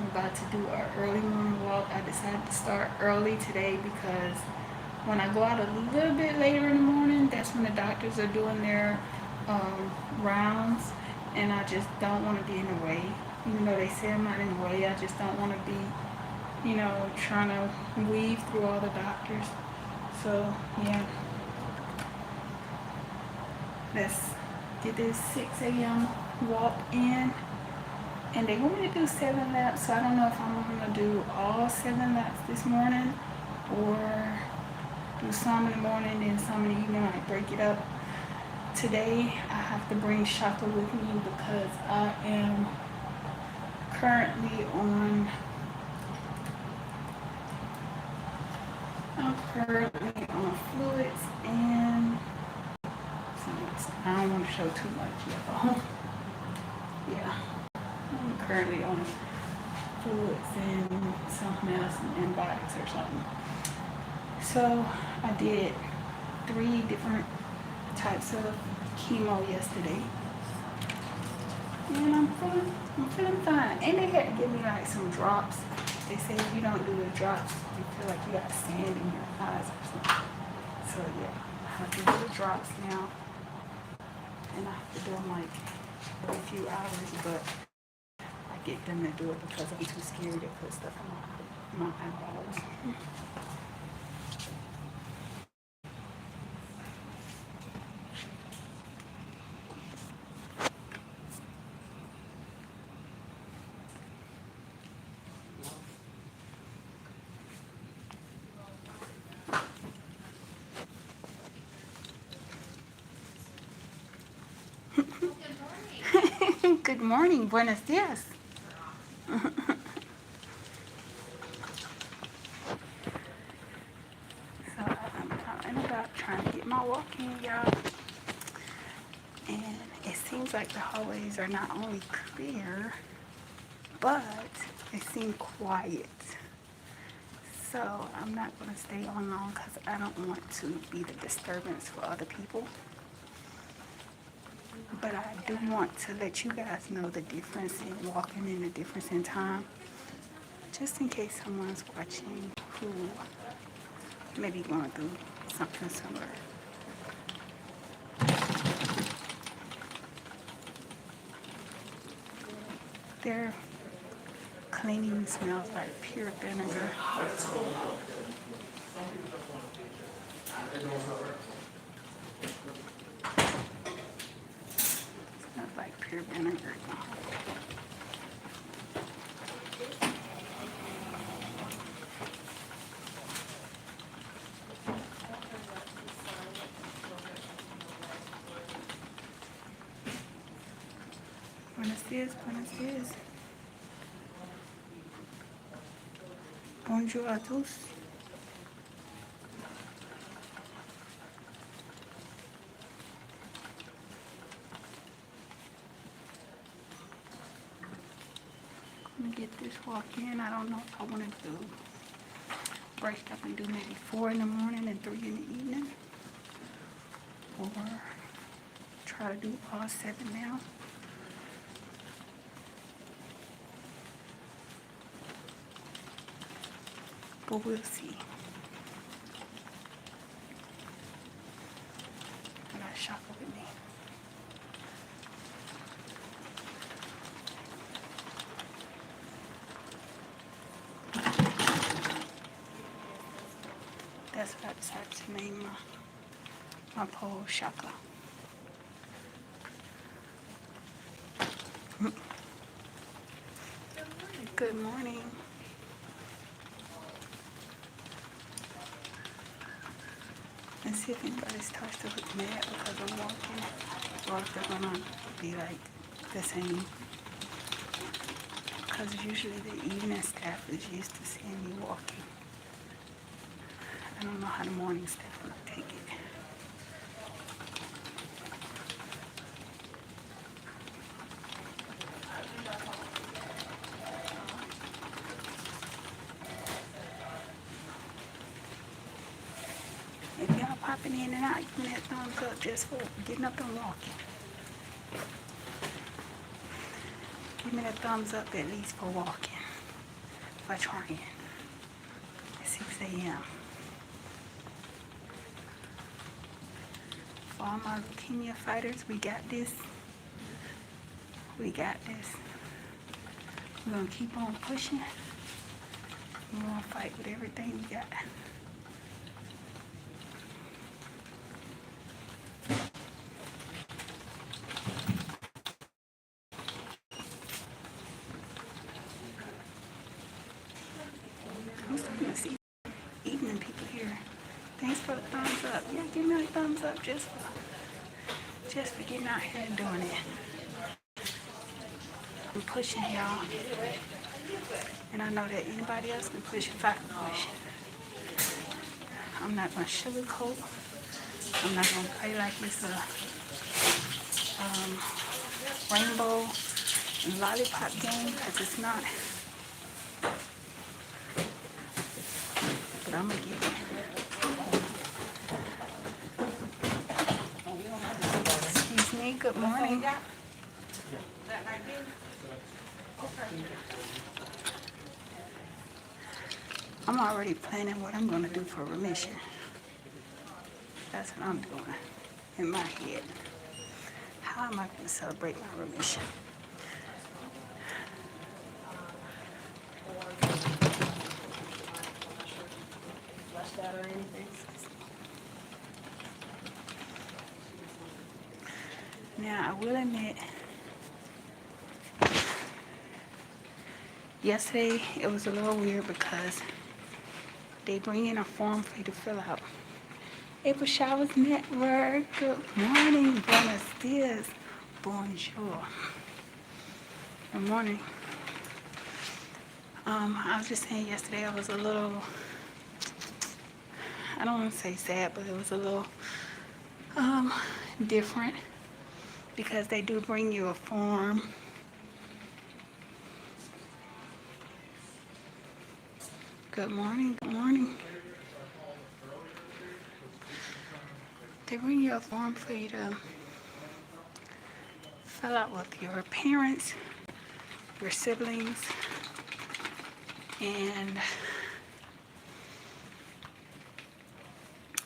about to do an early morning walk. I decided to start early today because when I go out a little bit later in the morning, that's when the doctors are doing their rounds, and I just don't want to be in the way. Even though they say I'm not in the way, I just don't want to be, trying to weave through all the doctors. So, yeah, let's get this 6 a.m. walk in. And they want me to do 7 laps, so I don't know if I'm going to do all 7 laps this morning or do some in the morning and some in the evening, like break it up. Today I have to bring Shaka with me because I am currently on fluids and I don't want to show too much yet. Yeah, I'm currently on fluids and something else, antibiotics or something. So I did 3 different types of chemo yesterday, and I'm feeling fine. And they had to give me like some drops. They say if you don't do the drops, you feel like you got sand in your eyes or something. So yeah, I have to do the drops now, and I have to do them like every few hours. But I get them to do it because I'm too scared to put stuff in my eyeballs. Good morning, buenos dias. So I'm out and about trying to get my walk in, y'all. And it seems like the hallways are not only clear, but they seem quiet. So I'm not going to stay on long because I don't want to be the disturbance for other people. But I do want to let you guys know the difference in walking and the difference in time. Just in case someone's watching who may be going through something similar. Their cleaning smells like pure vinegar. Smells like pure vinegar. Buenos dias, buenos dias. Bonjour à tous. I'm gonna get this walk in. I don't know if I want to do break up and do maybe 4 in the morning and 3 in the evening, or try to do all 7 now. But we'll see. I got Shaka with me. That's what I decided to name my pole Shaka. Good morning. Let's see if anybody's starts to look mad because I'm walking, or if they're gonna be like the same. Because usually the evening staff is used to seeing me walking. I don't know how the morning staff will take it. If y'all popping in and out, give me that thumbs up just for getting up and walking. Give me that thumbs up at least for walking. for trying. 6 a.m. For all my leukemia fighters, we got this. We got this. We're gonna keep on pushing. We're gonna fight with everything we got. I'm starting to see evening people here. Thanks for the thumbs up. Yeah, give me a thumbs up just for getting out here and doing it. I'm pushing y'all. And I know that anybody else can push if I can push. I'm not gonna sugarcoat. I'm not gonna play like it's a rainbow and lollipop game, because it's not. But I'm gonna get it. Excuse me, good morning. I'm already planning what I'm gonna do for remission. That's what I'm doing in my head. How am I gonna celebrate my remission? Now, I will admit, yesterday it was a little weird because they bring in a form for you to fill out. April Showers Network, good morning, buenos dias, bonjour. Good morning. I was just saying yesterday I was a little, I don't want to say sad, but it was a little different because they do bring you a form. Good morning, good morning. They bring you a form for you to fill out with your parents, your siblings, and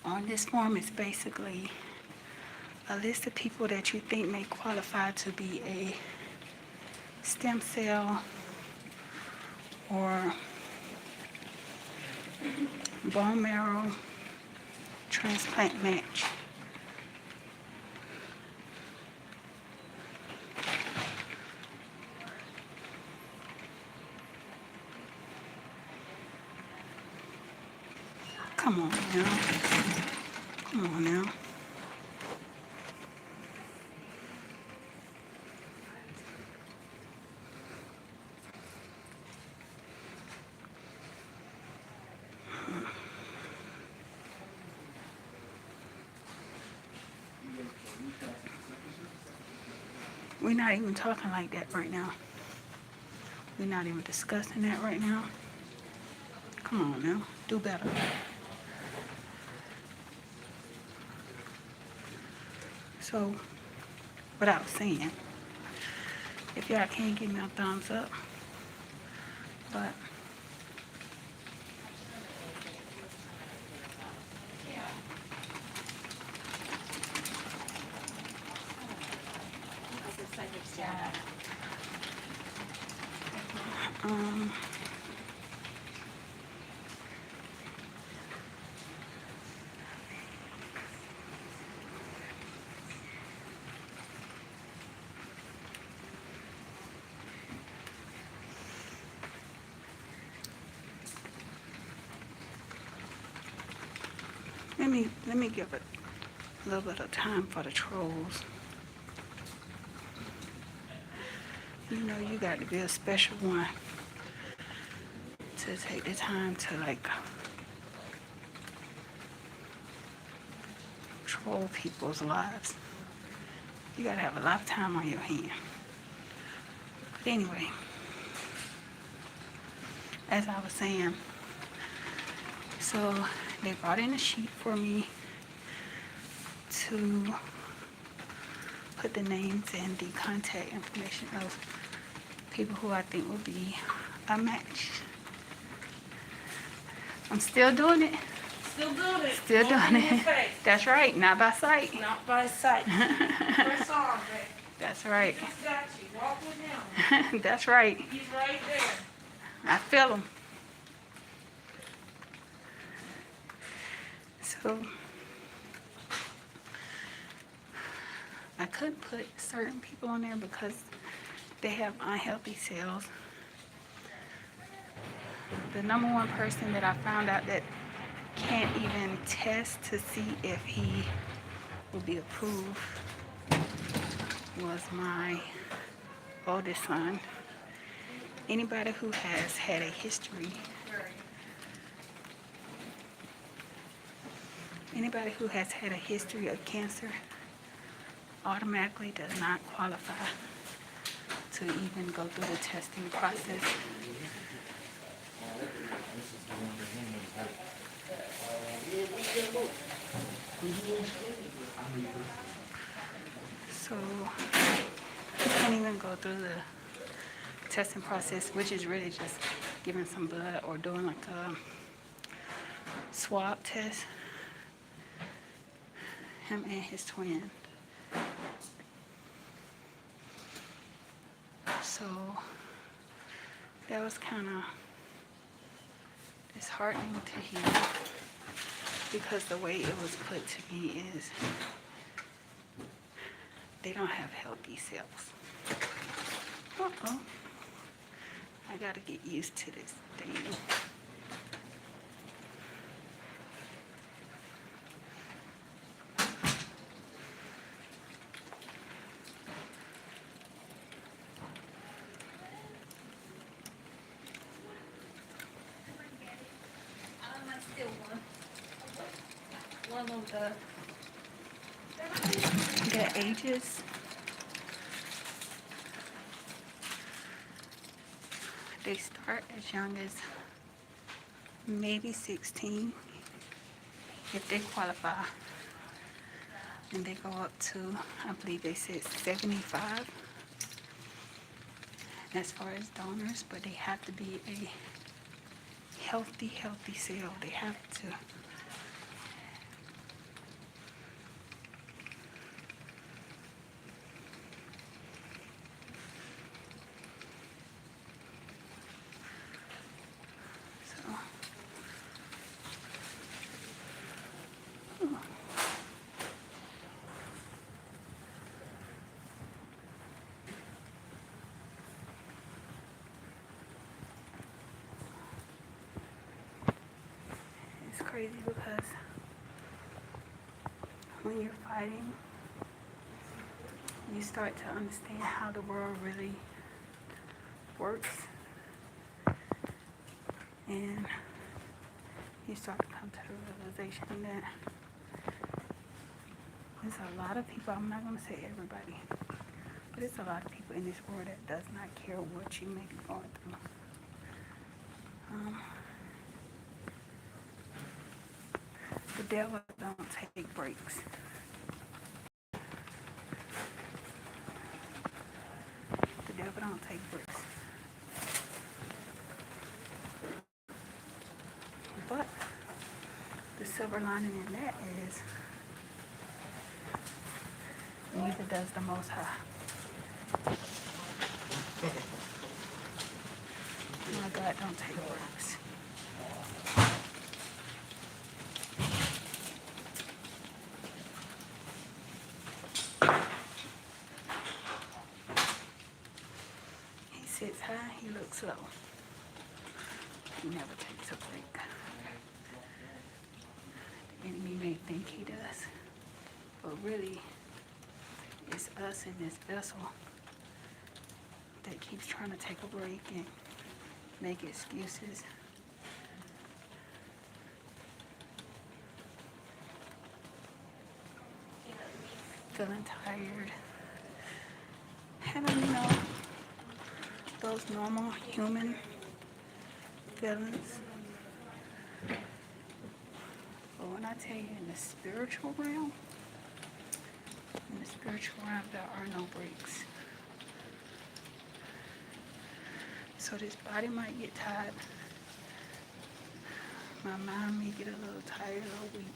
on this form is basically a list of people that you think may qualify to be a stem cell or bone marrow transplant match. Come on now. Come on now. We're not even talking like that right now. We're not even discussing that right now. Come on now, do better. So, what I was saying, if y'all can't give me a thumbs up, but let me give it a little bit of time for the trolls. You know, you got to be a special one to take the time to like troll people's lives. You got to have a lot of time on your hand. But anyway, as I was saying, so they brought in a sheet for me to put the names and the contact information of people who I think would be a match I'm still doing it. Still doing it. Still Don't doing be in it. his face. That's right. Not by sight. Not by sight. Press on, baby. That's right. He just got you. Walk with him. That's right. He's right there. I feel him. So I couldn't put certain people on there because they have unhealthy cells. The number one person that I found out that can't even test to see if he will be approved was my oldest son. Anybody who has had a history, of cancer automatically does not qualify to even go through the testing process. So you can't even go through the testing process, which is really just giving some blood or doing like a swab test. Him and his twin. So that was kind of disheartening to hear, because the way it was put to me is they don't have healthy cells. Uh-oh. I gotta get used to this thing. One of the ages. They start as young as maybe 16 if they qualify, and they go up to, I believe they said 75 as far as donors, but they have to be a healthy cell. They have to. It's crazy because when you're fighting, you start to understand how the world really works, and you start to come to the realization that there's a lot of people, I'm not going to say everybody, but there's a lot of people in this world that does not care what you may be going through. The devil don't take breaks. The devil don't take breaks. But the silver lining in that is neither does the Most High. My God don't take breaks. He sits high, he looks low. He never takes a break. The enemy may think he does, but really it's us in this vessel that keeps trying to take a break and make excuses. Feeling tired. Having, those normal human feelings. But when I tell you in the spiritual realm, there are no breaks. So this body might get tired, My mind may get a little tired or weak,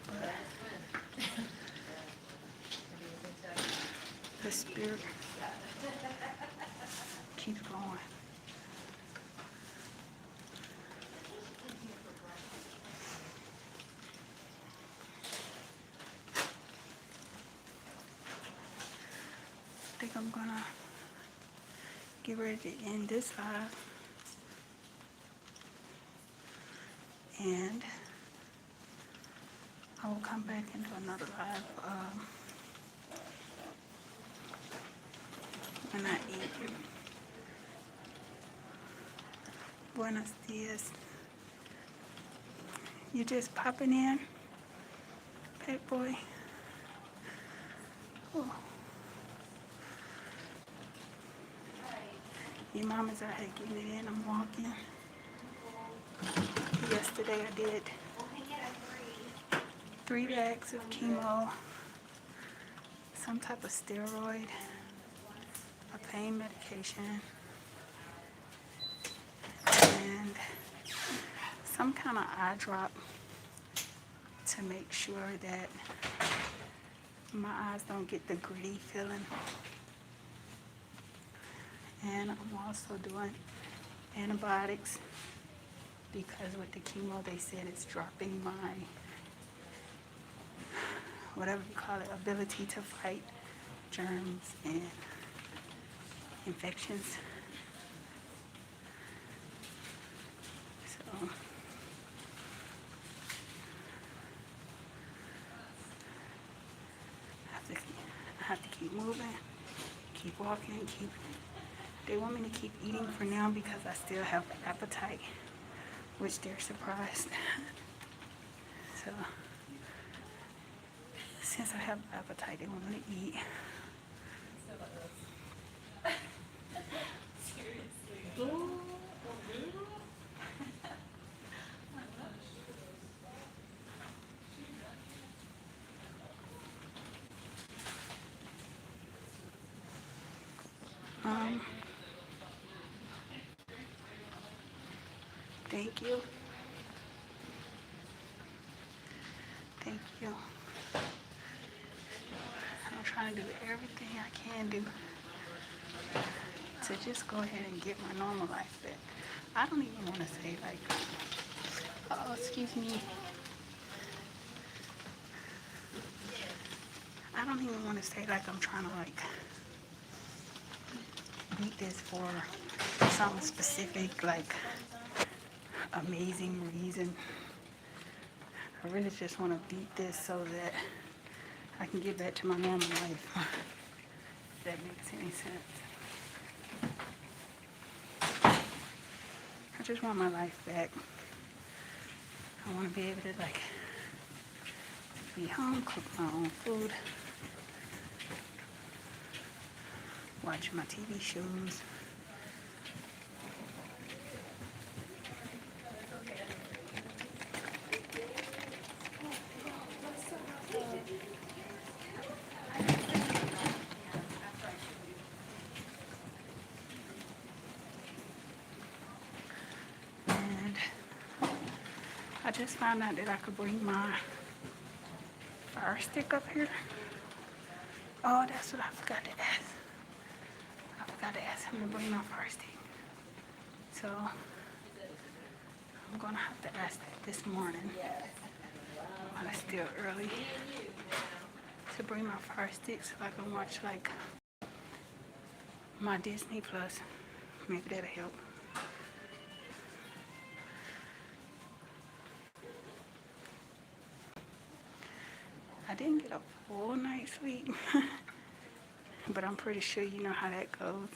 but the spirit keeps going. I think I'm gonna get ready to end this live, and I will come back and do another live when I eat. Buenos dias. You just popping in, pet boy? Oh. Your mama's out here getting it in. I'm walking. Yesterday I did 3 bags of chemo, some type of steroid, a pain medication, and some kind of eye drop to make sure that my eyes don't get the gritty feeling. And I'm also doing antibiotics because with the chemo they said it's dropping my, whatever you call it, ability to fight germs and infections. So I have to keep moving, keep walking, they want me to keep eating for now because I still have an appetite, which they're surprised. So since I have an appetite, they want me to eat. Thank you. Thank you. I'm trying to do everything I can do to just go ahead and get my normal life back. I don't even want to say like, oh, excuse me. I don't even want to say like I'm trying to like beat this for something specific, like amazing reason. I really just want to beat this so that I can get back to my normal life. If that makes any sense. I just want my life back. I want to be able to like be home, cook my own food, watch my TV shows. And I just found out that I could bring my fire stick up here. Oh, that's what I forgot to ask. I forgot to ask him to bring my fire stick. So I'm gonna have to ask that this morning while it's still early to bring my fire stick so I can watch like my Disney Plus. Maybe that'll help. I didn't get a full night's sleep, but I'm pretty sure you know how that goes.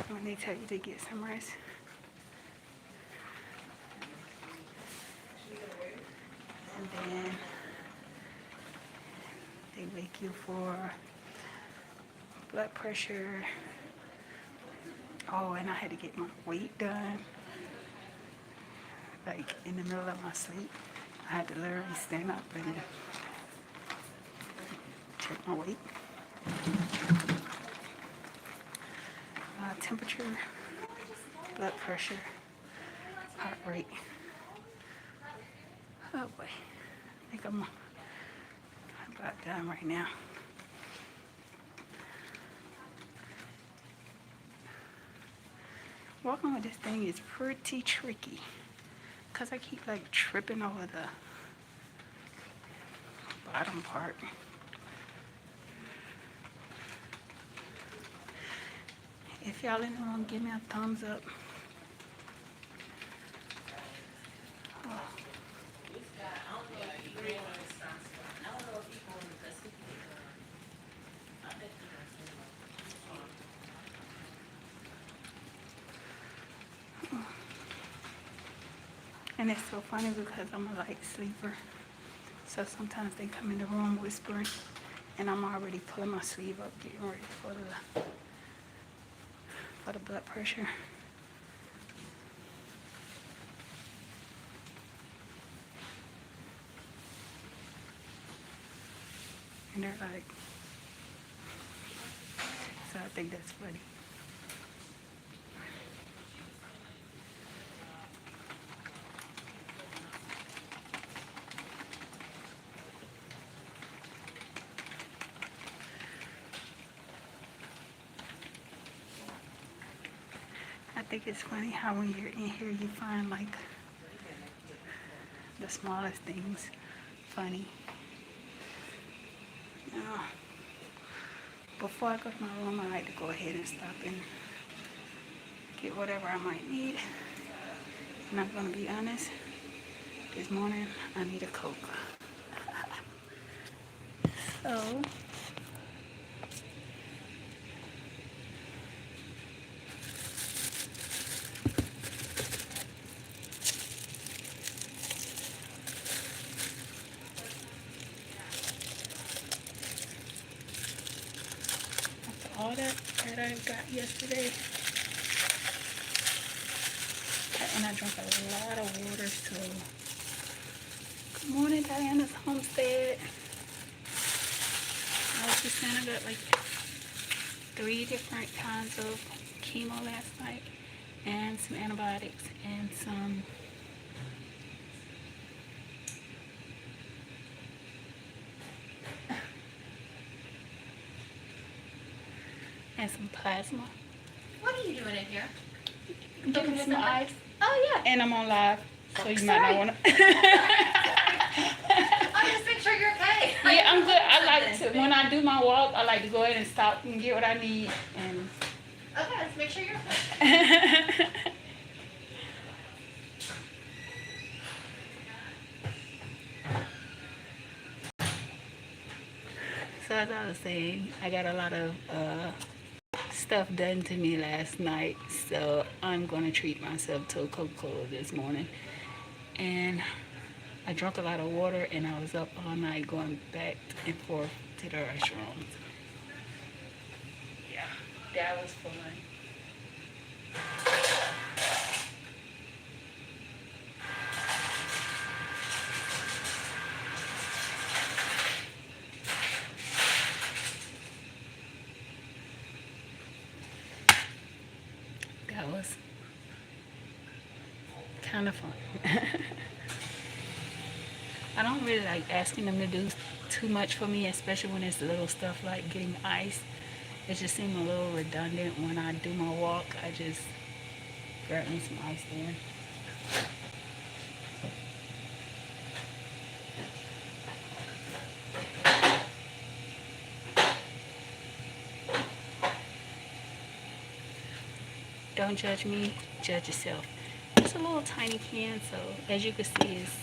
When they tell you to get some rest. And then they wake you for blood pressure. Oh, and I had to get my weight done. Like in the middle of my sleep, I had to literally stand up and check my weight. temperature, blood pressure, heart rate. Oh boy, I think I'm about done right now. Walking with this thing is pretty tricky because I keep like tripping over the bottom part. If y'all in the room, give me a thumbs up. And it's so funny because I'm a light sleeper. So sometimes they come in the room whispering and I'm already pulling my sleeve up, getting ready for the blood pressure. And they're like, so I think that's funny. I think it's funny how when you're in here you find like the smallest things funny. Now, before I go to my room, I like to go ahead and stop and get whatever I might need. And I'm gonna be honest, this morning I need a Coke. So after all that I got yesterday, and I drank a lot of water, so good morning, Diana's homestead. I was just saying I got like 3 different kinds of chemo last night and some antibiotics and some plasma. What are you doing in here? Getting some ice. Oh, yeah. And I'm on live, so you might not want to. I'll just make sure you're okay. Yeah, I'm good. I like to, when I do my walk, I like to go ahead and stop and get what I need. And Okay, let's make sure you're okay. so as I was saying, I got a lot of stuff done to me last night, so I'm going to treat myself to a Coca-Cola this morning. And I drank a lot of water, and I was up all night going back and forth to the restaurant. Yeah, that was fun. That was kind of fun. I don't really like asking them to do too much for me, especially when it's little stuff like getting ice. It just seems a little redundant. When I do my walk, I just grab me some ice there. Don't judge me, judge yourself. It's a little tiny can, so as you can see, it's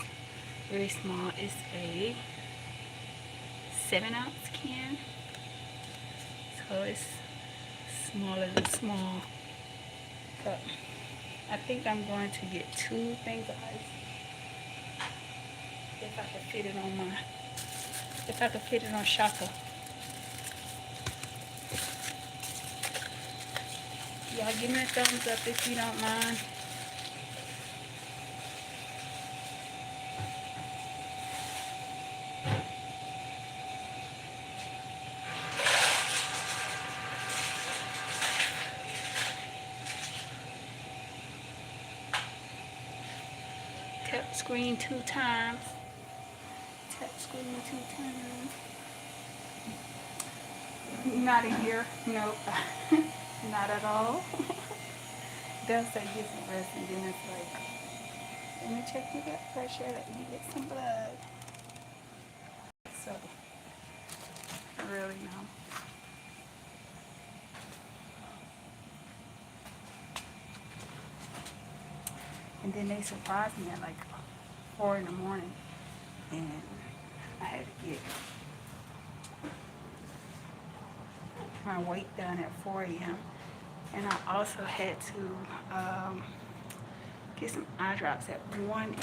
really small. It's a 7-ounce can, so it's smaller than small cup. I think I'm going to get 2 things of ice if I can fit it on Shaka. Y'all give me a thumbs up if you don't mind. tap screen 2 times. Tap screen 2 times. Not in here. Nope. Not at all. They'll say get some rest and then it's like, let me check your blood pressure. Let me get some blood. So, really no. And then they surprised me at like 4 in the morning. And I had to get my weight done at 4 a.m. And I also had to get some eye drops at 1 and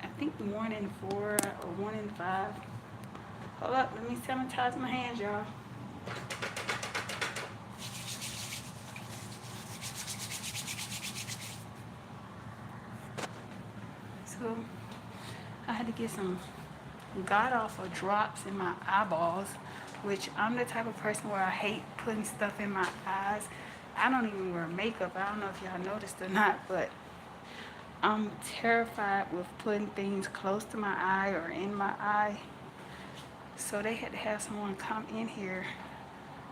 I think 1 and 4 or 1 and 5. Hold up, let me sanitize my hands, y'all. So I had to get some god awful drops in my eyeballs, which I'm the type of person where I hate putting stuff in my eyes. I don't even wear makeup. I don't know if y'all noticed or not, but I'm terrified with putting things close to my eye or in my eye. So they had to have someone come in here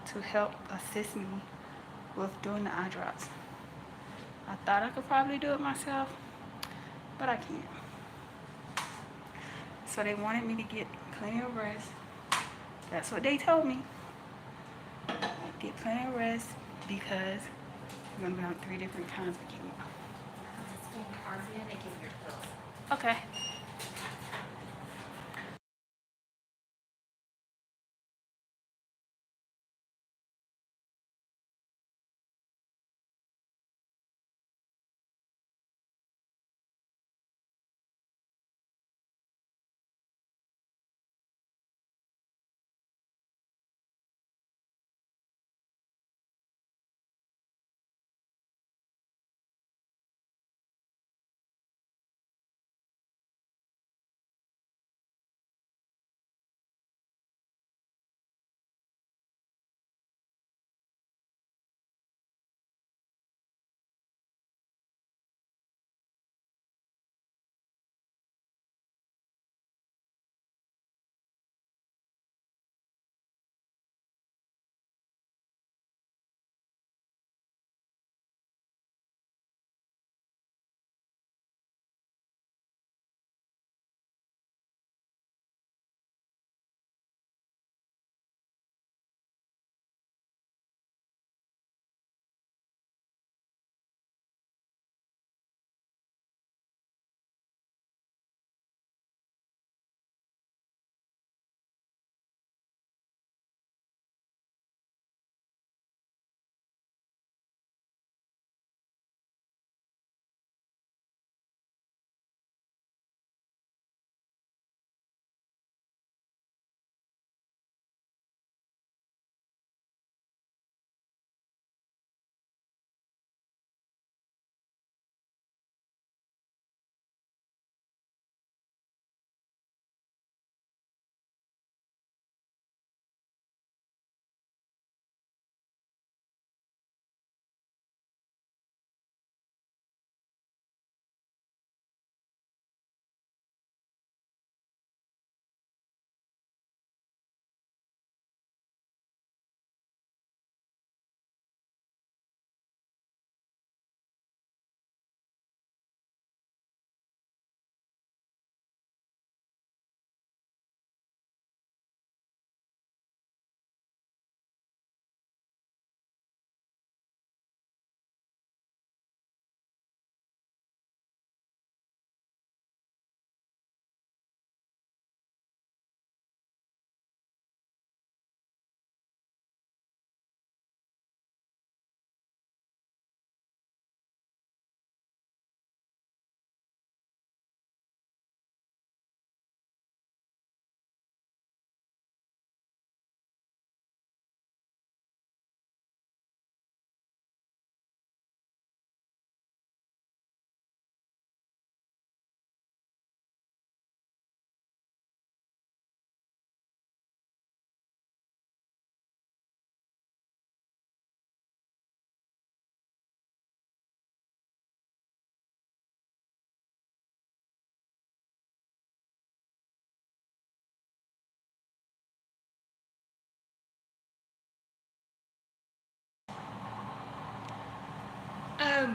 to help assist me with doing the eye drops. I thought I could probably do it myself, but I can't. So they wanted me to get plenty of rest. That's what they told me. Get plenty of rest because I'm going to be on 3 different kinds of chemo. It's going to be hard for you to give your pills. Okay.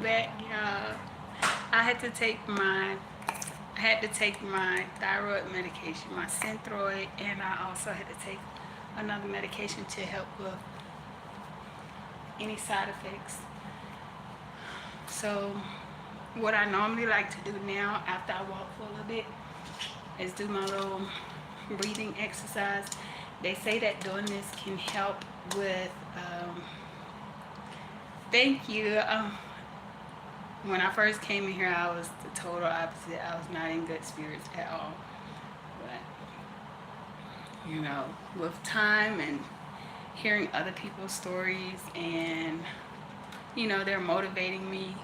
back, y'all. I had to take my thyroid medication, my Synthroid, and I also had to take another medication to help with any side effects. So what I normally like to do now after I walk for a little bit is do my little breathing exercise. They say that doing this can help with thank you. When I first came in here, I was the total opposite. I was not in good spirits at all. But, you know, with time and hearing other people's stories and, you know, they're motivating me,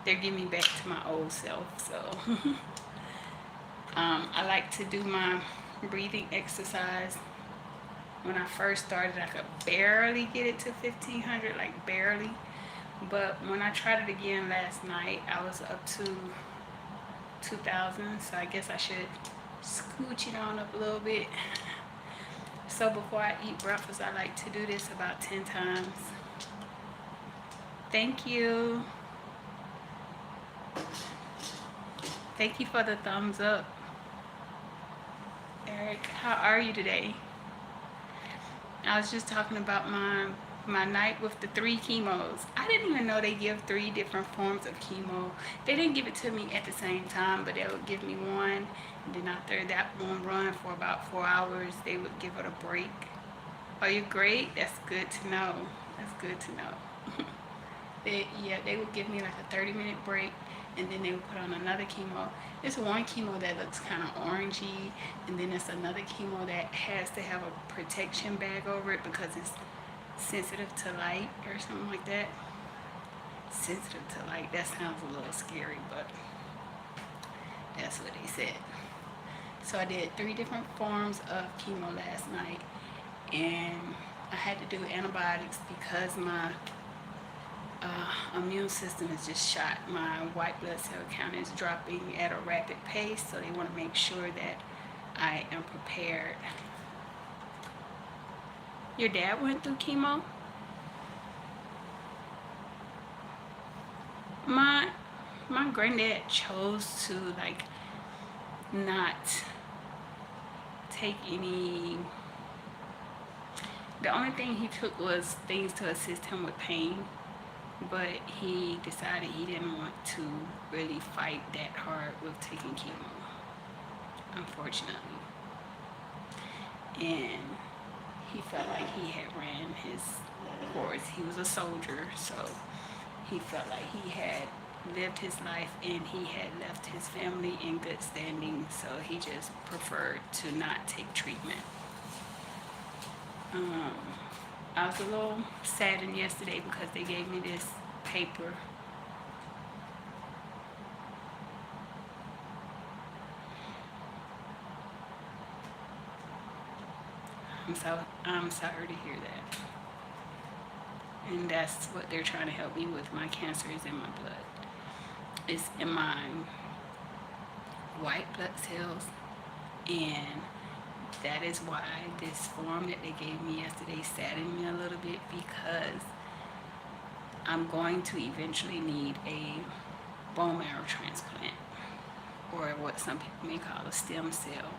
they're getting me back to my old self. So, I like to do my breathing exercise. When I first started, I could barely get it to 1500, like barely. But when I tried it again last night, I was up to 2000. So I guess I should scooch it on up a little bit. So before I eat breakfast, I like to do this about 10 times. Thank you. Thank you for the thumbs up. Eric, how are you today? I was just talking about my night with the 3 chemos. I didn't even know they give 3 different forms of chemo. They didn't give it to me at the same time, but they would give me one, and then after that one run for about 4 hours, they would give it a break. Are you great? That's good to know. That's good to know. They would give me like a 30-minute break, and then they would put on another chemo. There's one chemo that looks kind of orangey, and then there's another chemo that has to have a protection bag over it because it's sensitive to light or something like that. Sensitive to light, that sounds a little scary, but that's what they said. So I did 3 different forms of chemo last night, and I had to do antibiotics because my immune system is just shot. My white blood cell count is dropping at a rapid pace, so they want to make sure that I am prepared. Your dad went through chemo? My granddad chose to like not take any. The only thing he took was things to assist him with pain, but he decided he didn't want to really fight that hard with taking chemo, unfortunately. And he felt like he had ran his course. He was a soldier, so he felt like he had lived his life and he had left his family in good standing, so he just preferred to not take treatment. I was a little saddened yesterday because they gave me this paper. I'm sorry to hear that. And that's what they're trying to help me with. My cancer is in my blood. It's in my white blood cells, and that is why this form that they gave me yesterday saddened me a little bit, because I'm going to eventually need a bone marrow transplant, or what some people may call a stem cell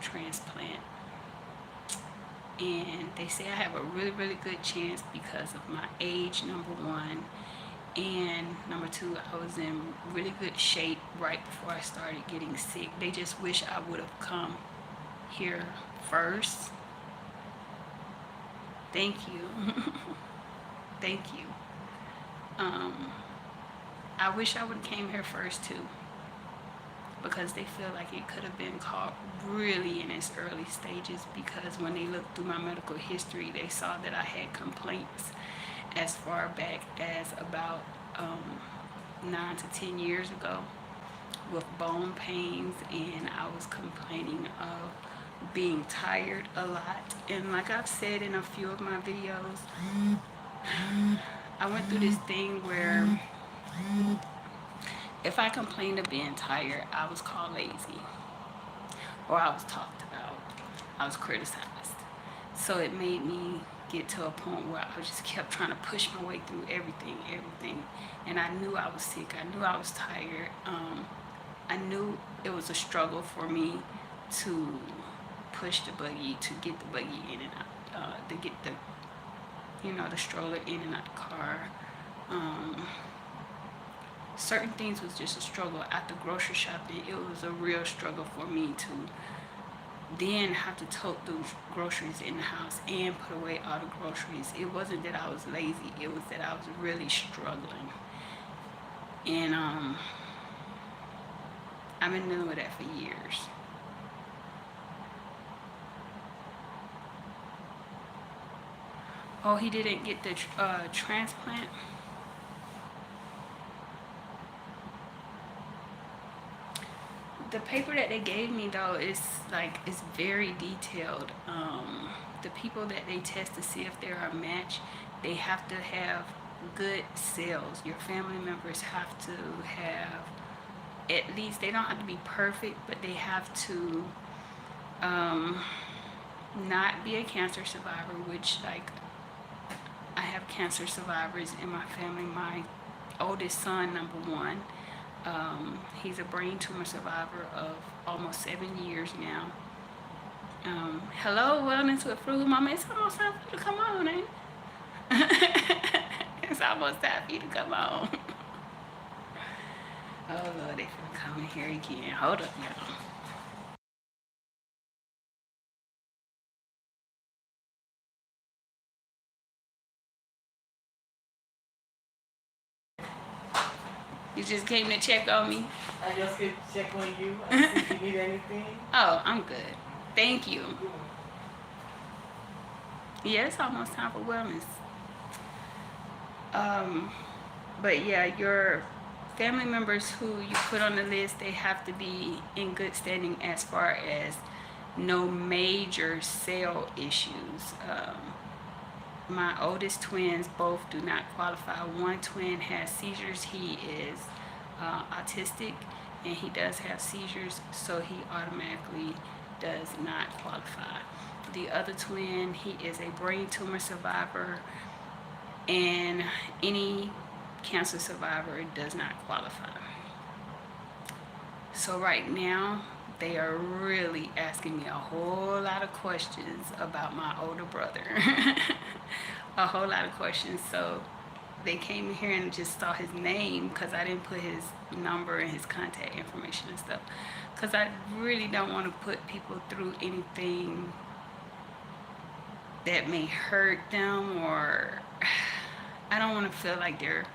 transplant. And they say I have a really, really good chance because of my age, number one, and number two, I was in really good shape right before I started getting sick. They just wish I would have come here first. Thank you. Thank you. I wish I would have came here first too, because they feel like it could have been caught really in its early stages, because when they looked through my medical history, they saw that I had complaints as far back as about 9 to 10 years ago with bone pains, and I was complaining of being tired a lot. And like I've said in a few of my videos, I went through this thing where if I complained of being tired, I was called lazy, or I was talked about, I was criticized. So it made me get to a point where I just kept trying to push my way through everything. And I knew I was sick. I knew I was tired. I knew it was a struggle for me to push the buggy, to get the buggy in and out, to get the, the stroller in and out the car. Certain things was just a struggle. At the grocery shopping, it was a real struggle for me to then have to tote those groceries in the house and put away all the groceries. It wasn't that I was lazy, it was that I was really struggling. And I've been dealing with that for years. Oh, he didn't get the transplant? The paper that they gave me though is very detailed. The people that they test to see if they're a match, they have to have good cells. Your family members have to have, at least, they don't have to be perfect, but they have to not be a cancer survivor, which I have cancer survivors in my family. My oldest son, number one, he's a brain tumor survivor of almost 7 years now. Hello, Wellness with Fruit Mama. It's almost time for you to come on, ain't it? It's almost time for you to come on. Oh, Lord, they finna come in here again. Hold up, y'all. You just came to check on me? I just came to check on you. I see if you need anything. Oh, I'm good. Thank you. Yeah, it's almost time for wellness. But yeah, your family members who you put on the list, they have to be in good standing as far as no major cell issues. My oldest twins both do not qualify. One twin has seizures. He is autistic, and he does have seizures, so he automatically does not qualify. The other twin, he is a brain tumor survivor, and any cancer survivor does not qualify. So right now, they are really asking me a whole lot of questions about my older brother. A whole lot of questions. So they came in here and just saw his name, because I didn't put his number and his contact information and stuff, because I really don't want to put people through anything that may hurt them, or I don't want to feel like they're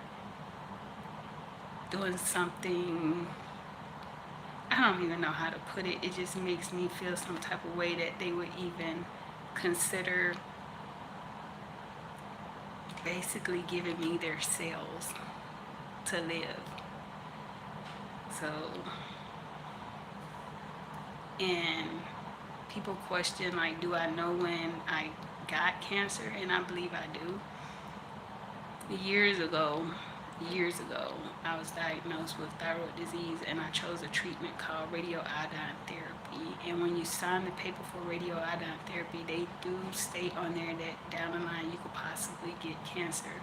doing something, I don't even know how to put it. It just makes me feel some type of way that they would even consider basically giving me their cells to live. So, and people question, like, do I know when I got cancer? And I believe I do. Years ago, I was diagnosed with thyroid disease, and I chose a treatment called radioiodine therapy. And when you sign the paper for radioiodine therapy, they do state on there that down the line you could possibly get cancer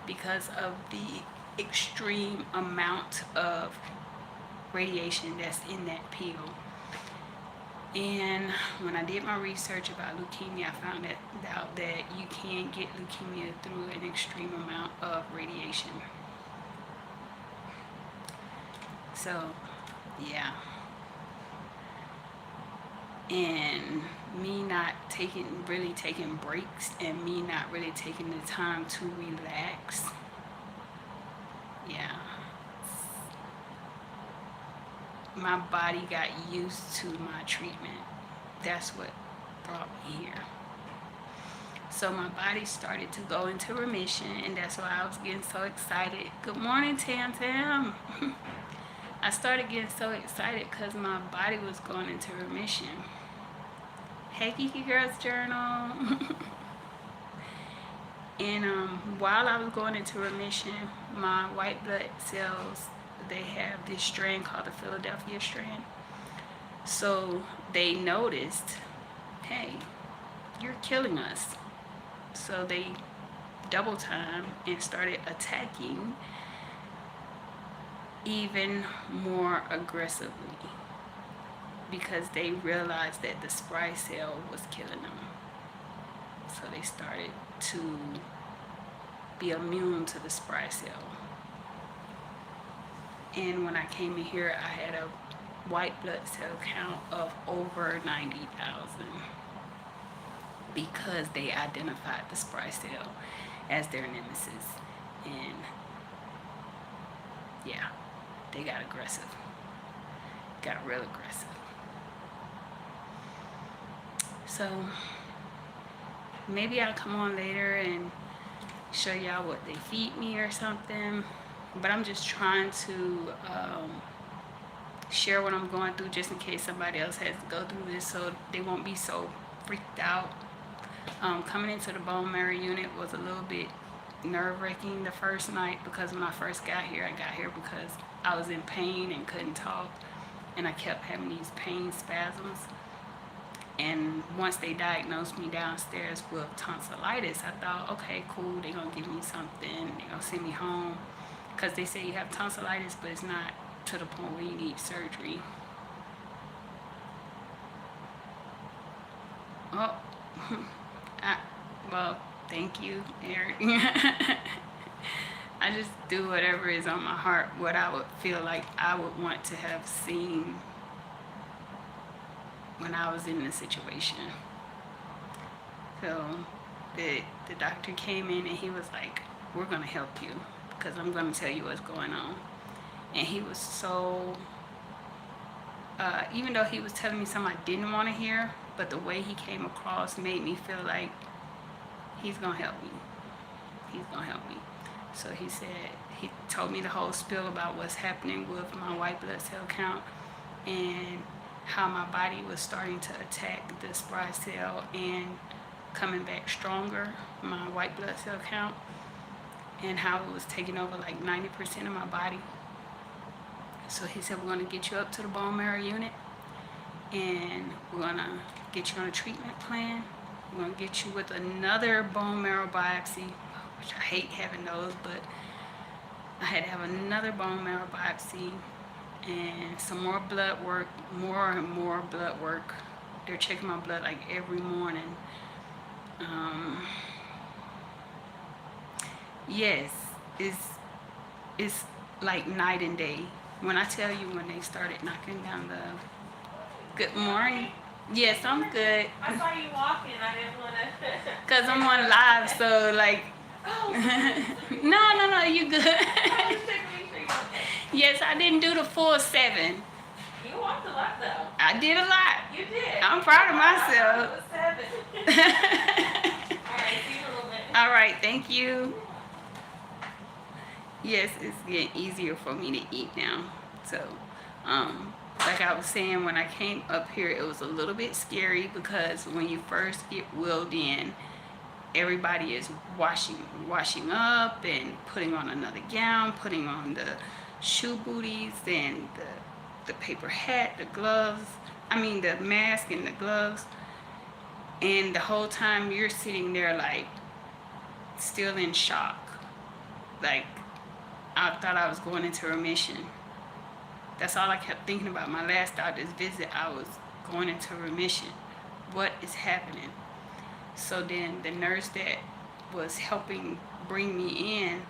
because of the extreme amount of radiation that's in that pill. And when I did my research about leukemia, I found out that you can get leukemia through an extreme amount of radiation. So, yeah. And me not really taking breaks, and me not really taking the time to relax. Yeah. My body got used to my treatment. That's what brought me here. So my body started to go into remission, and that's why I was getting so excited. Good morning, Tam Tam. I started getting so excited because my body was going into remission. Hey, Kiki Girls Journal. And while I was going into remission, my white blood cells, they have this strain called the Philadelphia strain. So they noticed, hey, you're killing us. So they double time and started attacking even more aggressively because they realized that the spry cell was killing them. So they started to be immune to the spry cell. And when I came in here, I had a white blood cell count of over 90,000 because they identified the spry cell as their nemesis. And yeah, they got aggressive. Got real aggressive. So maybe I'll come on later and show y'all what they feed me or something. But I'm just trying to share what I'm going through just in case somebody else has to go through this so they won't be so freaked out. Coming into the bone marrow unit was a little bit nerve-wracking the first night because when I first got here, I got here because I was in pain and couldn't talk, and I kept having these pain spasms. And once they diagnosed me downstairs with tonsillitis, I thought, okay, cool, they're gonna give me something, they're gonna send me home, because they say you have tonsillitis, but it's not to the point where you need surgery. Oh, well, thank you, Eric. I just do whatever is on my heart, what I would feel like I would want to have seen when I was in this situation. So the doctor came in and he was like, we're gonna help you because I'm gonna tell you what's going on. And he was so, even though he was telling me something I didn't want to hear, but the way he came across made me feel like he's gonna help me. He's gonna help me. So he told me the whole spiel about what's happening with my white blood cell count and how my body was starting to attack the spry cell and coming back stronger, my white blood cell count, and how it was taking over like 90% of my body. So he said, we're going to get you up to the bone marrow unit and we're going to get you on a treatment plan. We're going to get you with another bone marrow biopsy, which I hate having those, but I had to have another bone marrow biopsy and some more blood work, more and more blood work. They're checking my blood like every morning. Yes, it's like night and day. When I tell you when they started knocking down the... Good morning. Yes, I'm good. I saw you walking. I didn't want to. Because I'm on live, so like... Oh. No, you good. I was checking to make sure you're okay. Yes, I didn't do the full 7. You walked a lot though. I did a lot. You did. I'm proud of myself. I was 7. All right, see you in a little bit. All right, thank you. Yes, it's getting easier for me to eat now. So, like I was saying, when I came up here, it was a little bit scary because when you first get wheeled in, everybody is washing up and putting on another gown, putting on the shoe booties and the paper hat, the gloves, the mask and the gloves. And the whole time you're sitting there like still in shock. Like I thought I was going into remission. That's all I kept thinking about. My last doctor's visit, I was going into remission. What is happening? So then the nurse that was helping bring me in,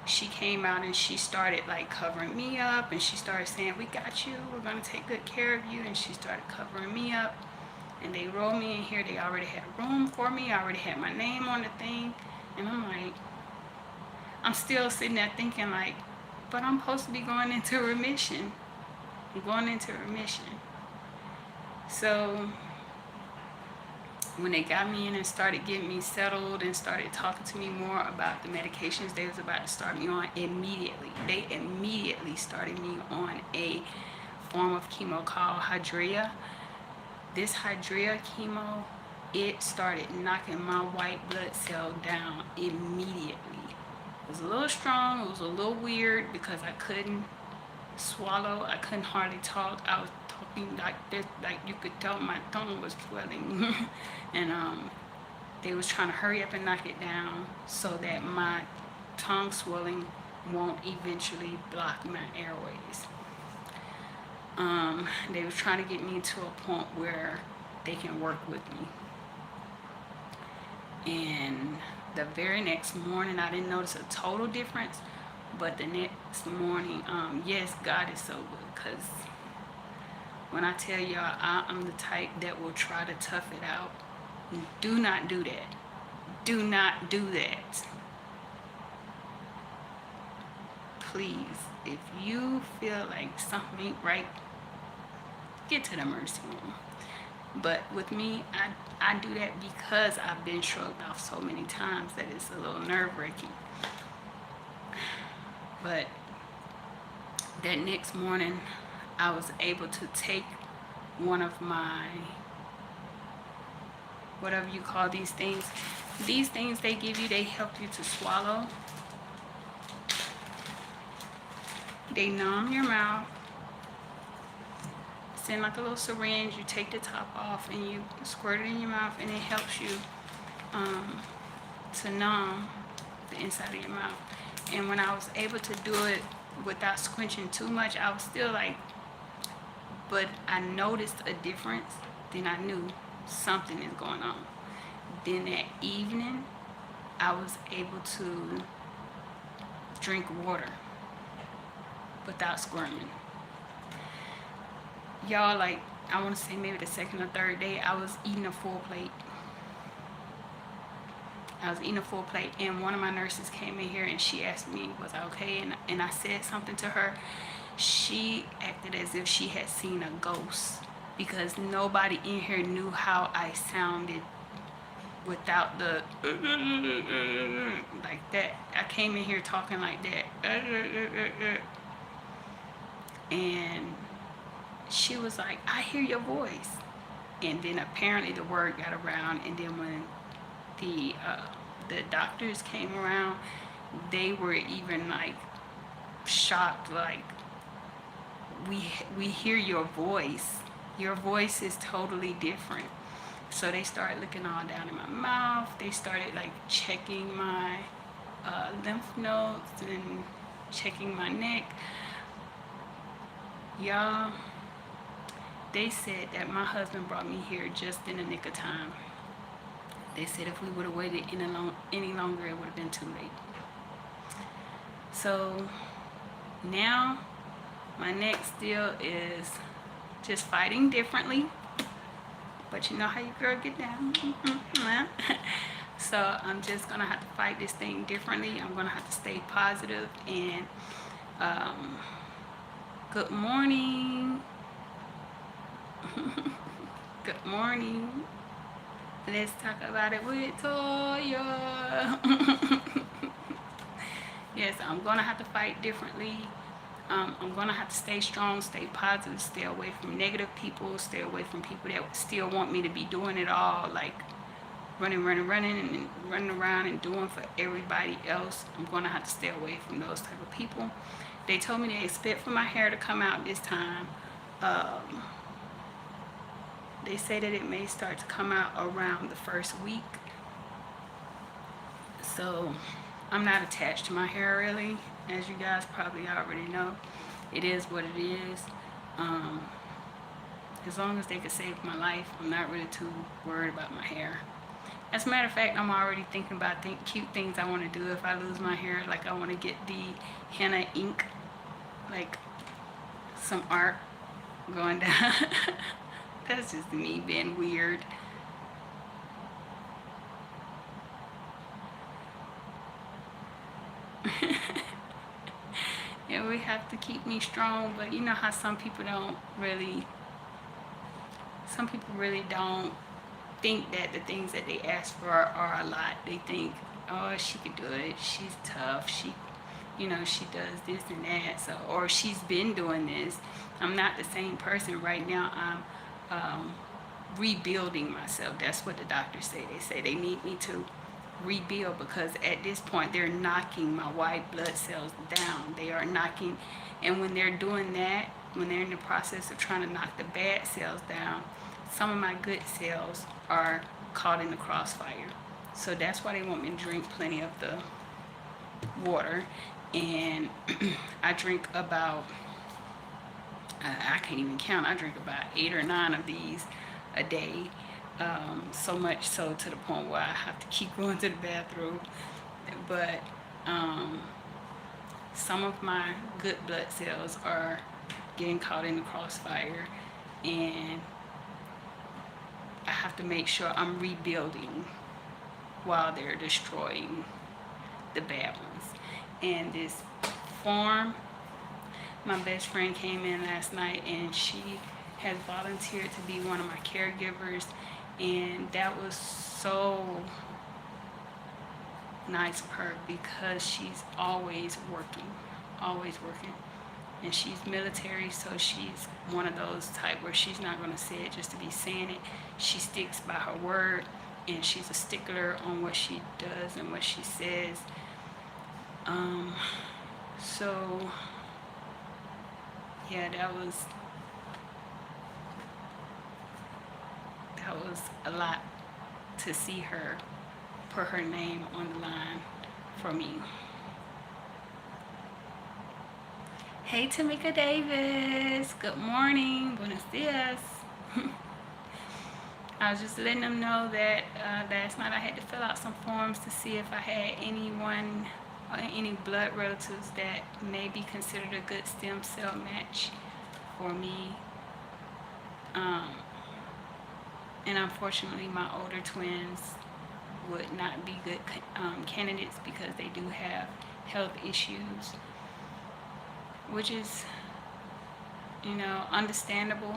she came out and she started like covering me up and she started saying, we got you, we're going to take good care of you. And she started covering me up and they rolled me in here. They already had room for me. I already had my name on the thing. And I'm like, I'm still sitting there thinking like, but I'm supposed to be going into remission. I'm going into remission. So when they got me in and started getting me settled and started talking to me more about the medications they was about to start me on, they immediately started me on a form of chemo called Hydrea. This Hydrea chemo, it started knocking my white blood cell down immediately. It was a little strong, it was a little weird because I couldn't swallow, I couldn't hardly talk. I was talking like this, like you could tell my tongue was swelling. And they was trying to hurry up and knock it down so that my tongue swelling won't eventually block my airways. They was trying to get me to a point where they can work with me. And the very next morning, I didn't notice a total difference, but the next morning, yes, God is so good, because when I tell y'all, I'm the type that will try to tough it out. Do not do that. Do not do that. Please, if you feel like something ain't right, get to the mercy room. But with me, I do that because I've been shrugged off so many times that it's a little nerve-wracking. But that next morning, I was able to take one of my, whatever you call these things they give you, they help you to swallow. They numb your mouth. It's in like a little syringe. You take the top off and you squirt it in your mouth, and it helps you to numb the inside of your mouth. And when I was able to do it without squinching too much, I was still like, but I noticed a difference. Then I knew something is going on. Then that evening, I was able to drink water without squirming. Y'all, like, I want to say maybe the second or third day, I was eating a full plate. And one of my nurses came in here and she asked me, was I okay? And I said something to her. She acted as if she had seen a ghost, because nobody in here knew how I sounded without the like that. I came in here talking like that. And she was like, I hear your voice. And then apparently the word got around, and then when the doctors came around, they were even like shocked, like, we hear your voice. Your voice is totally different. So they started looking all down in my mouth. They started like checking my lymph nodes and checking my neck. Y'all, they said that my husband brought me here just in the nick of time. They said if we would have waited any longer, it would have been too late. So now my neck still is just fighting differently. But you know how your girl get down. So I'm just going to have to fight this thing differently. I'm going to have to stay positive. And good morning. Good morning. Let's talk about it with Toya. Yes, I'm going to have to fight differently. I'm going to have to stay strong, stay positive, stay away from negative people, stay away from people that still want me to be doing it all, like running and running around and doing for everybody else. I'm going to have to stay away from those type of people. They told me they expect for my hair to come out this time. They say that it may start to come out around the first week. So I'm not attached to my hair really, as you guys probably already know. It is what it is. As long as they can save my life, I'm not really too worried about my hair. As a matter of fact, I'm already thinking about cute things I want to do if I lose my hair. Like I want to get the henna ink, like some art going down. That's just me being weird. And we have to keep me strong, but you know how some people really don't think that the things that they ask for are a lot. They think, oh, she could do it, she's tough, she does this and that, so, or she's been doing this. I'm not the same person right now. I'm rebuilding myself. That's what the doctors say. They say they need me to rebuild, because at this point they're knocking my white blood cells down. They are knocking, and when they're doing that, when they're in the process of trying to knock the bad cells down, some of my good cells are caught in the crossfire. So that's why they want me to drink plenty of the water. And I drink about, I can't even count, I drink about 8 or 9 of these a day. So much so to the point where I have to keep going to the bathroom. But some of my good blood cells are getting caught in the crossfire, and I have to make sure I'm rebuilding while they're destroying the bad ones. And this farm, my best friend came in last night and she has volunteered to be one of my caregivers, and that was so nice of her because she's always working, and she's military, so she's one of those type where she's not going to say it just to be saying it. She sticks by her word, and she's a stickler on what she does and what she says. So yeah, that was a lot to see her put her name on the line for me. Hey Tamika Davis, good morning, buenos dias. I was just letting them know that last night I had to fill out some forms to see if I had anyone or any blood relatives that may be considered a good stem cell match for me. And unfortunately my older twins would not be good candidates because they do have health issues, which is, understandable.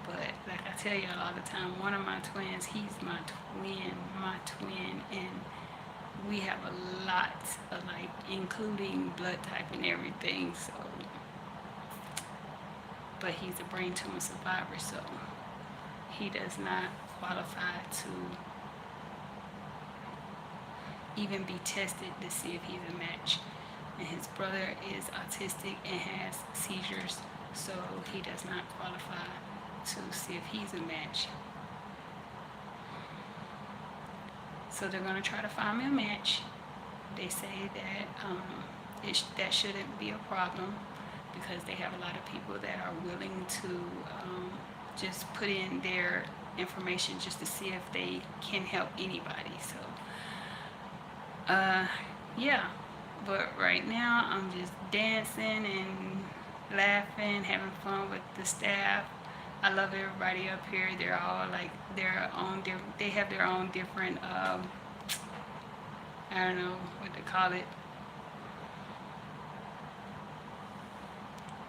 But like I tell y'all all the time, one of my twins, he's my twin, and we have a lot alike, including blood type and everything. So, but he's a brain tumor survivor, so he does not qualify to even be tested to see if he's a match. And his brother is autistic and has seizures, so he does not qualify to see if he's a match. So they're going to try to find me a match. They say that that shouldn't be a problem because they have a lot of people that are willing to just put in their information just to see if they can help anybody. So yeah, but right now I'm just dancing and laughing, having fun with the staff. I love everybody up here. They're all like they have their own different I don't know what to call it.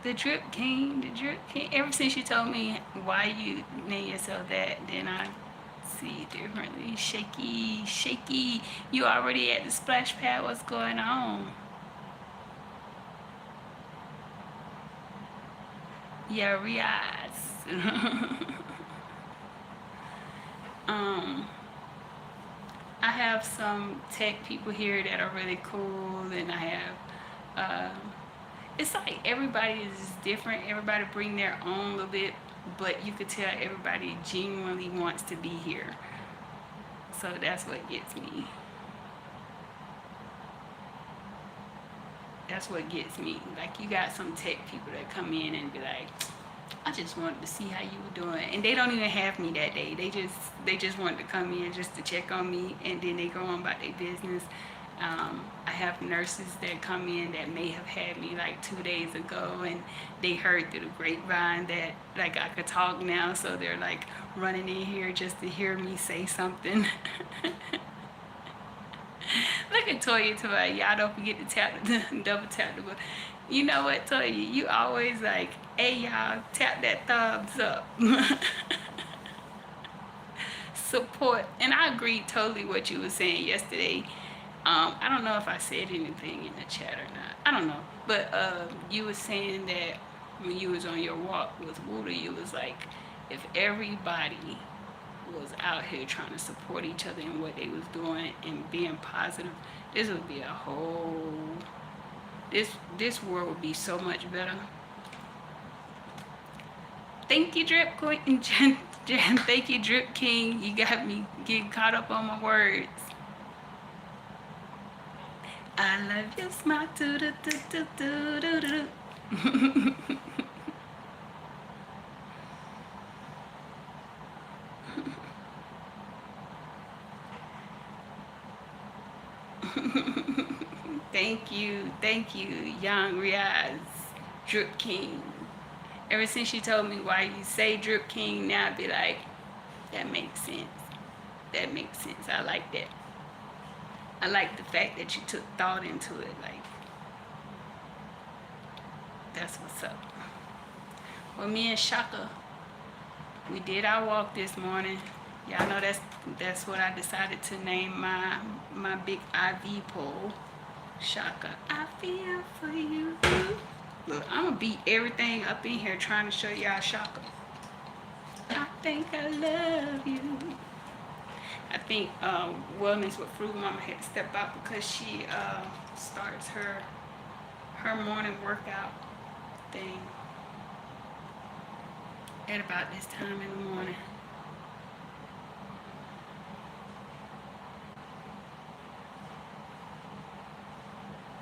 The drip king. Ever since you told me why you name yourself that, then I see differently. Shaky. You already at the splash pad. What's going on? Yeah, Riaz. I have some tech people here that are really cool, and I have it's like everybody is different. Everybody bring their own little bit, but you could tell everybody genuinely wants to be here. So that's what gets me. Like, you got some tech people that come in and be like, I just wanted to see how you were doing, and they don't even have me that day. They just wanted to come in just to check on me, and then they go on about their business. I have nurses that come in that may have had me like 2 days ago, and they heard through the grapevine that like I could talk now, so they're like running in here just to hear me say something. Look at Toya. Y'all don't forget to double tap the button. You know what, Toya? You always like, hey y'all, tap that thumbs up. Support. And I agree totally what you were saying yesterday. I don't know if I said anything in the chat or not. I don't know. But you were saying that when you was on your walk with Wuda, you was like, if everybody was out here trying to support each other in what they was doing and being positive, this would be this world would be so much better. Thank you, Drip Queen. Thank you, Drip King. You got me getting caught up on my words. I love your smile. Do, do, do, do, do, do, do. Thank you, Young Riaz, Drip King. Ever since she told me why you say Drip King, now I be like, that makes sense. That makes sense. I like that. I like the fact that you took thought into it. Like, that's what's up. Well, me and Shaka, we did our walk this morning. Y'all know that's what I decided to name my big IV pole. Shaka, I feel for you. Look, I'm gonna beat everything up in here trying to show y'all Shaka. I think I love you. I think Wellness with Fruit Mama had to step out because she starts her morning workout thing at about this time in the morning.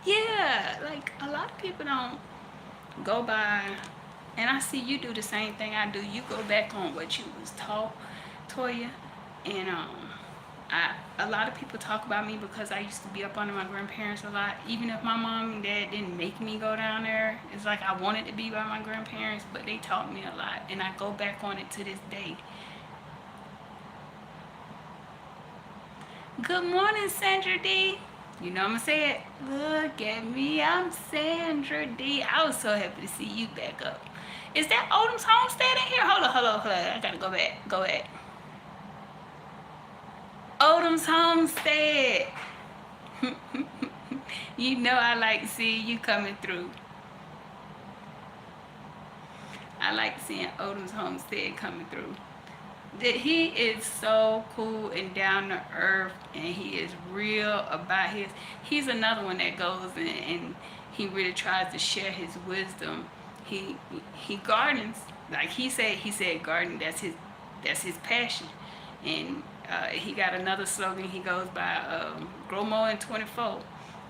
Yeah, like a lot of people don't go by, and I see you do the same thing I do. You go back on what you was taught, Toya, and a lot of people talk about me because I used to be up under my grandparents a lot. Even if my mom and dad didn't make me go down there, it's like I wanted to be by my grandparents, but they taught me a lot, and I go back on it to this day. Good morning, Sandra D. You know I'm gonna say it. Look at me, I'm Sandra D. I was so happy to see you back up. Is that Odom's Homestead in here? Hold on. I gotta go back. Odom's Homestead. You know I like seeing you coming through. I like seeing Odom's Homestead coming through. That he is so cool and down to earth, and he is real about he's another one that goes and he really tries to share his wisdom. He gardens, like he said garden, that's his passion. And he got another slogan he goes by, grow more in 24.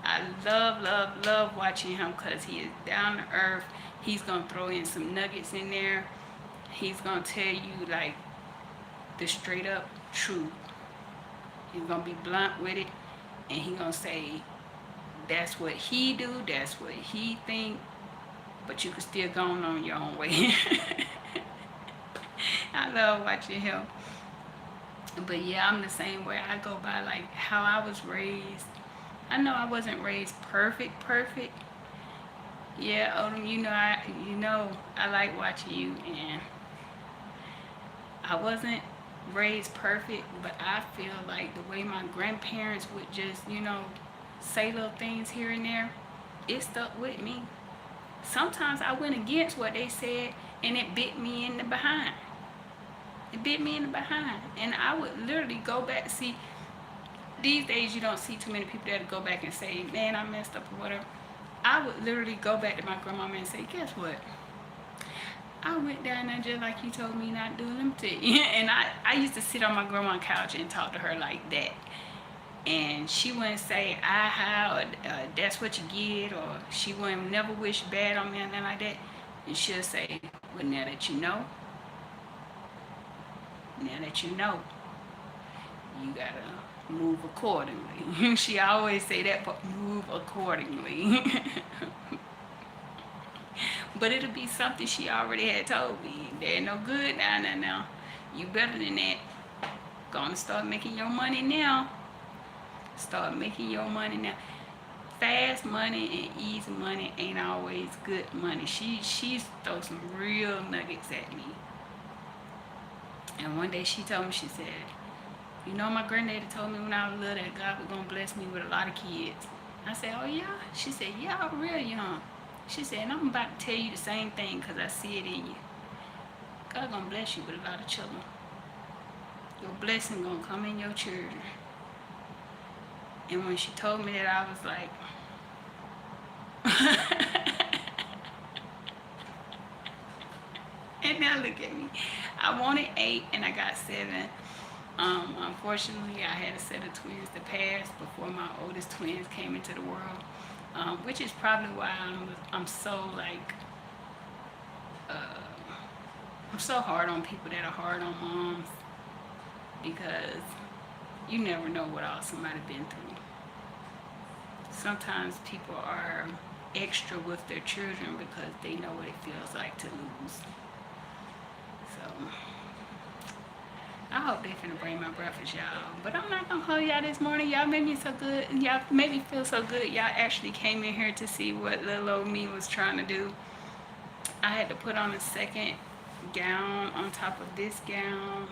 I love watching him because he is down to earth. He's gonna throw in some nuggets in there. He's gonna tell you like the straight up truth. He's gonna be blunt with it, and he gonna say that's what he do, that's what he think, but you can still go on your own way. I love watching him. But yeah, I'm the same way. I go by like how I was raised. I know I wasn't raised perfect. Yeah, Odom, you know I like watching you, and I wasn't raised perfect, but I feel like the way my grandparents would just, say little things here and there, it stuck with me. Sometimes I went against what they said, and it bit me in the behind. And I would literally go back. See, these days you don't see too many people that go back and say, man, I messed up or whatever. I would literally go back to my grandmama and say, guess what? I went down there just like you told me not to do them to you. And I used to sit on my grandma's couch and talk to her like that. And she wouldn't say, or that's what you get, or she wouldn't never wish bad on me or nothing like that. And she'll say, well, now that you know, you gotta move accordingly. She always say that, but move accordingly. But it'll be something she already had told me. There ain't no good now. You better than that. Gonna start making your money now. Fast money and easy money ain't always good money. She throws some real nuggets at me. And one day she told me, she said, my granddaddy told me when I was little that God was gonna bless me with a lot of kids. I said, oh yeah? She said, yeah, real young. She said, and I'm about to tell you the same thing because I see it in you. God gonna bless you with a lot of children. Your blessing gonna come in your children. And when she told me that, I was like, Now look at me. I wanted 8 and I got 7. Unfortunately, I had a set of twins to pass before my oldest twins came into the world, which is probably why I'm so like I'm so hard on people that are hard on moms, because you never know what all somebody been through. Sometimes people are extra with their children because they know what it feels like to lose. So I hope they finna bring my breakfast, y'all. But I'm not gonna hold y'all this morning. Y'all made me so good. Y'all made me feel so good. Y'all actually came in here to see what little old me was trying to do. I had to put on a second gown on top of this gown,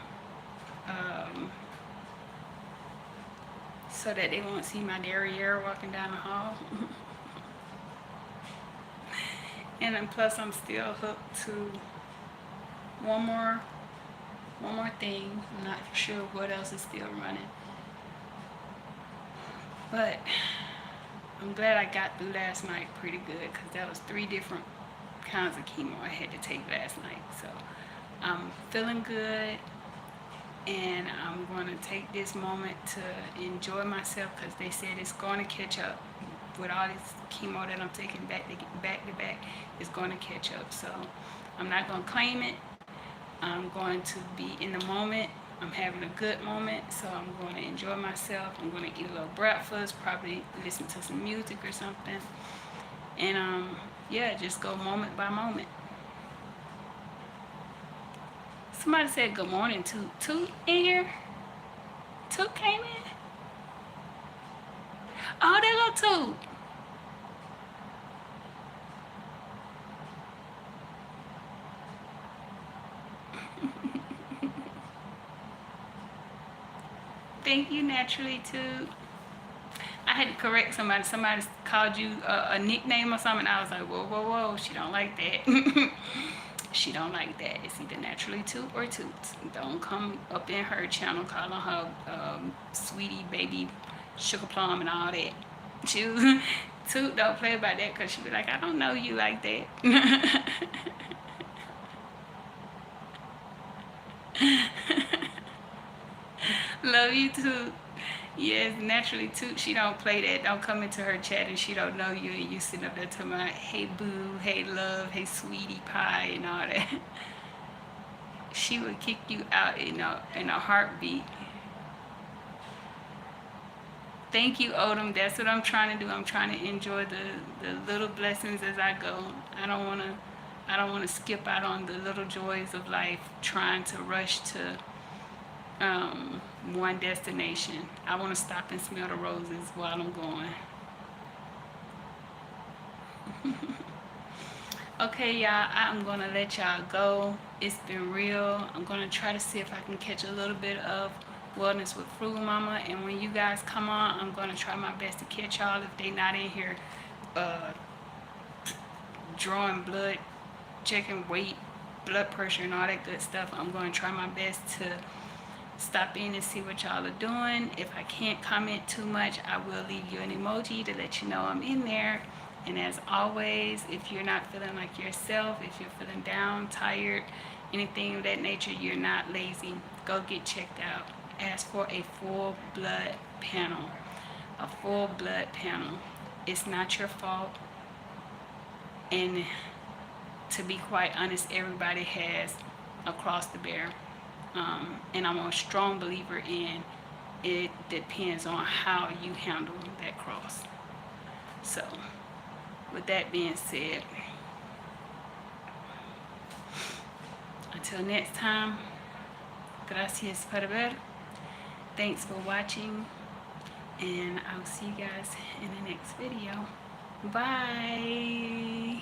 so that they won't see my derriere walking down the hall. And then plus I'm still hooked to one more thing. I'm not sure what else is still running, but I'm glad I got through last night pretty good, because that was 3 different kinds of chemo I had to take last night. So I'm feeling good, and I'm going to take this moment to enjoy myself, because they said it's going to catch up with all this chemo that I'm taking back to back. It's going to catch up. So I'm not going to claim it. I'm going to be in the moment. I'm having a good moment, so I'm going to enjoy myself. I'm going to eat a little breakfast, probably listen to some music or something, and yeah, just go moment by moment. Somebody said good morning. Toot in here. Toot came in. Oh, there go Toot. Thank you, Naturally Toot. I had to correct somebody. Somebody called you a nickname or something. I was like, whoa, whoa, whoa. She don't like that. She don't like that. It's either Naturally Toot or Toots. Don't come up in her channel calling her sweetie, baby, sugar plum, and all that. She was, Toot don't play about that, because she be like, I don't know you like that. Love you too. Yes, Naturally Toot, she don't play that. Don't come into her chat and she don't know you, and you sitting up there talking about, hey boo, hey love, hey sweetie pie, and all that. She would kick you out in a heartbeat. Thank you, Odom. That's what I'm trying to do. I'm trying to enjoy the little blessings as I go. I don't wanna skip out on the little joys of life, trying to rush to one destination. I want to stop and smell the roses while I'm going. Okay, y'all, I'm gonna let y'all go. It's been real. I'm gonna try to see if I can catch a little bit of Wellness with Frugal Mama, and when you guys come on, I'm gonna try my best to catch y'all if they not in here drawing blood, checking weight, blood pressure, and all that good stuff. I'm gonna try my best to stop in and see what y'all are doing. If I can't comment too much, I will leave you an emoji to let you know I'm in there. And as always, if you're not feeling like yourself, if you're feeling down, tired, anything of that nature, you're not lazy, go get checked out. Ask for a full blood panel. A full blood panel. It's not your fault. And to be quite honest, everybody has a cross to bear. And I'm a strong believer in it depends on how you handle that cross. So, with that being said, until next time, gracias por ver. Thanks for watching, and I'll see you guys in the next video. Bye.